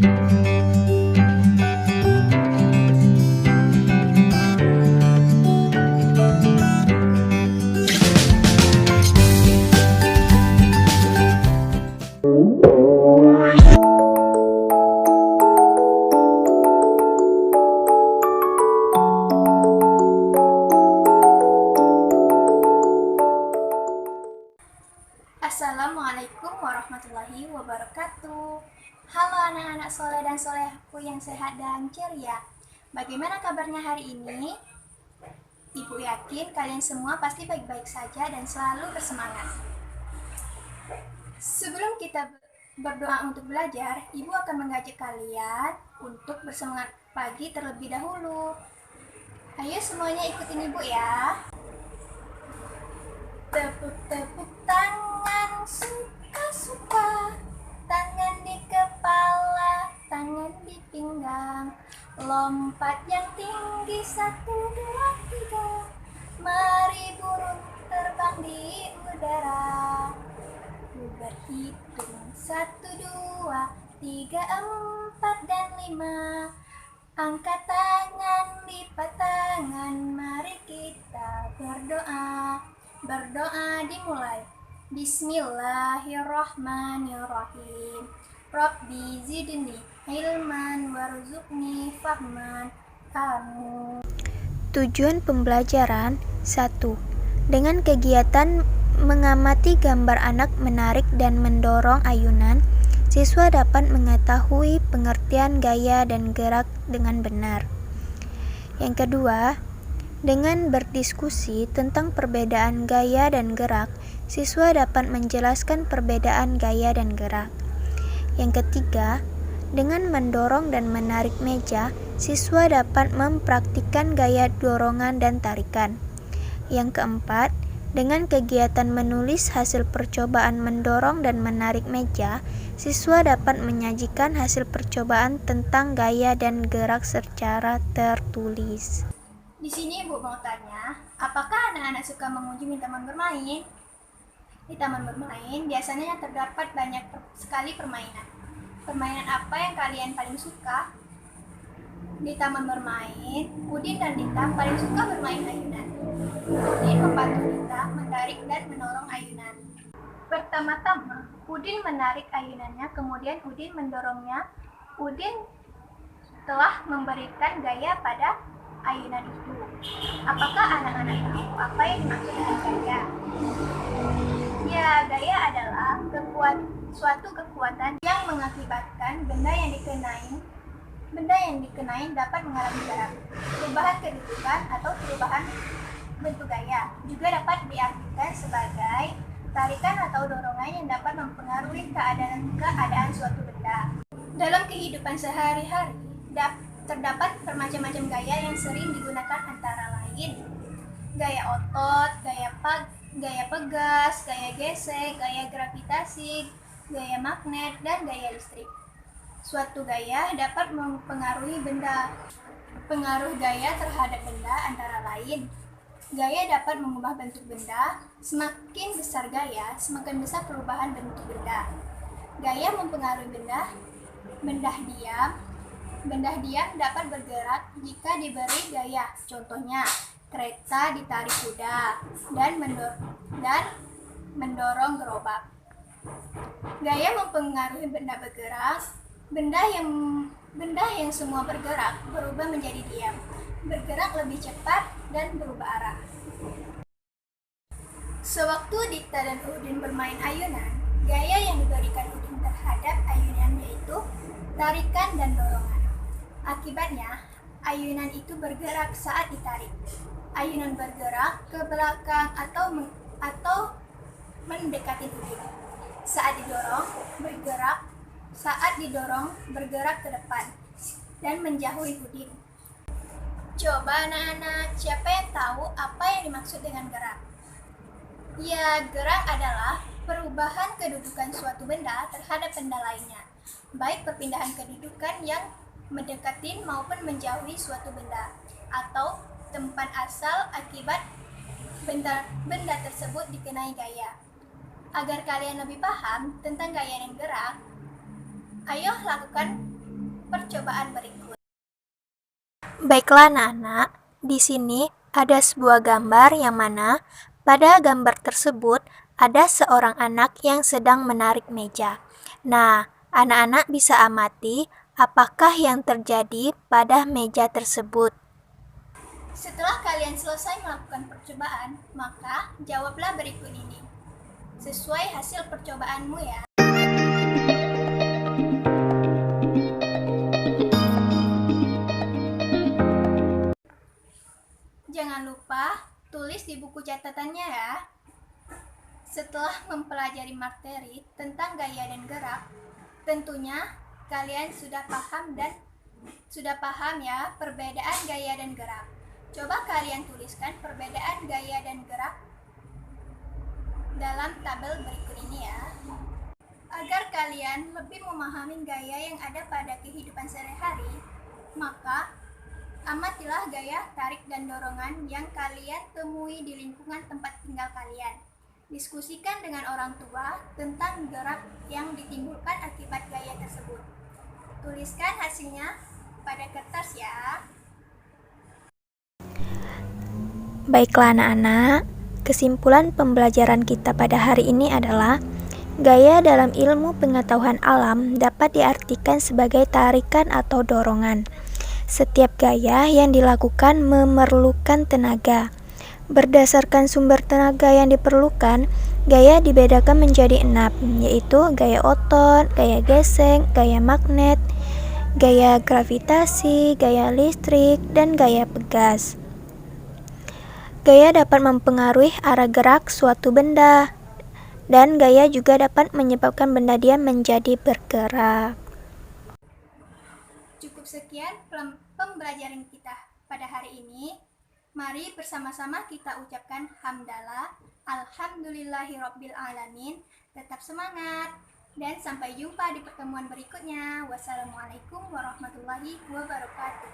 Assalamualaikum warahmatullahi wabarakatuh. Halo anak-anak soleh dan solehku yang sehat dan ceria. Bagaimana kabarnya hari ini? Ibu yakin kalian semua pasti baik-baik saja dan selalu bersemangat. Sebelum kita berdoa untuk belajar, Ibu akan mengajak kalian untuk bersemangat pagi terlebih dahulu. Ayo semuanya ikutin Ibu ya. Tepuk-tepuk tangan suka-suka, tangan di kepala, tangan di pinggang, lompat yang tinggi 1, 2, 3, mari burung terbang di udara. Ku berhitung 1, 2, 3, 4 dan 5. Angkat tangan, lipat tangan, mari kita berdoa. Berdoa dimulai. Bismillahirrahmanirrahim. Rabbi zidni ilman warzuqni fahman. Amin. Tujuan pembelajaran 1. Dengan kegiatan mengamati gambar anak menarik dan mendorong ayunan, siswa dapat mengetahui pengertian gaya dan gerak dengan benar. Yang kedua, dengan berdiskusi tentang perbedaan gaya dan gerak, siswa dapat menjelaskan perbedaan gaya dan gerak. Yang ketiga, dengan mendorong dan menarik meja, siswa dapat mempraktikkan gaya dorongan dan tarikan. Yang keempat, dengan kegiatan menulis hasil percobaan mendorong dan menarik meja, siswa dapat menyajikan hasil percobaan tentang gaya dan gerak secara tertulis. Di sini Ibu mau tanya, apakah anak-anak suka mengunjungi taman bermain? Di taman bermain biasanya terdapat banyak sekali permainan. Permainan apa yang kalian paling suka? Di taman bermain, Udin dan Dita paling suka bermain ayunan. Udin membantu Dita menarik dan mendorong ayunan. Pertama-tama, Udin menarik ayunannya, kemudian Udin mendorongnya. Udin telah memberikan gaya pada ayunan itu. Apakah anak-anak tahu apa yang dimaksud dengan gaya? Ya, gaya adalah suatu kekuatan yang mengakibatkan benda yang dikenai dapat mengalami gerak, perubahan kedudukan atau perubahan bentuk gaya. Juga dapat diartikan sebagai tarikan atau dorongan yang dapat mempengaruhi keadaan suatu benda. Dalam kehidupan sehari-hari, terdapat bermacam-macam gaya yang sering digunakan antara lain gaya otot, gaya pegas, gaya gesek, gaya gravitasi, gaya magnet, dan gaya listrik. Suatu gaya dapat mempengaruhi benda. Pengaruh gaya terhadap benda antara lain: gaya dapat mengubah bentuk benda. Semakin besar gaya, semakin besar perubahan bentuk benda. Gaya mempengaruhi benda. Benda diam dapat bergerak jika diberi gaya. Contohnya, kereta ditarik kuda dan mendorong gerobak. Gaya mempengaruhi benda bergerak. Benda yang semua bergerak berubah menjadi diam, bergerak lebih cepat dan berubah arah. Sewaktu Dita dan Udin bermain ayunan, gaya yang diberikan Udin terhadap ayunan yaitu tarikan dan dorongan. Akibatnya, ayunan itu bergerak saat ditarik. Ayunan bergerak ke belakang atau mendekati Udin. Saat didorong, bergerak ke depan dan menjauhi Udin. Coba anak-anak, siapa yang tahu apa yang dimaksud dengan gerak? Ya, gerak adalah perubahan kedudukan suatu benda terhadap benda lainnya, baik perpindahan kedudukan yang mendekati maupun menjauhi suatu benda, atau tempat asal akibat benda tersebut dikenai gaya. Agar kalian lebih paham tentang gaya dan gerak, ayo lakukan percobaan berikut. Baiklah anak-anak, di sini ada sebuah gambar yang mana pada gambar tersebut ada seorang anak yang sedang menarik meja. Nah, anak-anak bisa amati apakah yang terjadi pada meja tersebut. Setelah kalian selesai melakukan percobaan, maka jawablah berikut ini. Sesuai hasil percobaanmu ya. Jangan lupa tulis di buku catatannya ya. Setelah mempelajari materi tentang gaya dan gerak, tentunya kalian sudah paham ya perbedaan gaya dan gerak. Coba kalian tuliskan perbedaan gaya dan gerak dalam tabel berikut ini ya. Agar kalian lebih memahami gaya yang ada pada kehidupan sehari-hari, maka amatilah gaya tarik dan dorongan yang kalian temui di lingkungan tempat tinggal kalian. Diskusikan dengan orang tua tentang gerak yang ditimbulkan akibat gaya tersebut. Tuliskan hasilnya pada kertas ya. Baiklah anak-anak, kesimpulan pembelajaran kita pada hari ini adalah gaya dalam ilmu pengetahuan alam dapat diartikan sebagai tarikan atau dorongan. Setiap gaya yang dilakukan memerlukan tenaga. Berdasarkan sumber tenaga yang diperlukan, gaya dibedakan menjadi 6, yaitu gaya otot, gaya gesek, gaya magnet, gaya gravitasi, gaya listrik, dan gaya pegas. Gaya dapat mempengaruhi arah gerak suatu benda, dan gaya juga dapat menyebabkan benda diam menjadi bergerak. Cukup sekian pembelajaran kita pada hari ini. Mari bersama-sama kita ucapkan hamdalah, alhamdulillahirabbil alamin. Tetap semangat dan sampai jumpa di pertemuan berikutnya. Wassalamualaikum warahmatullahi wabarakatuh.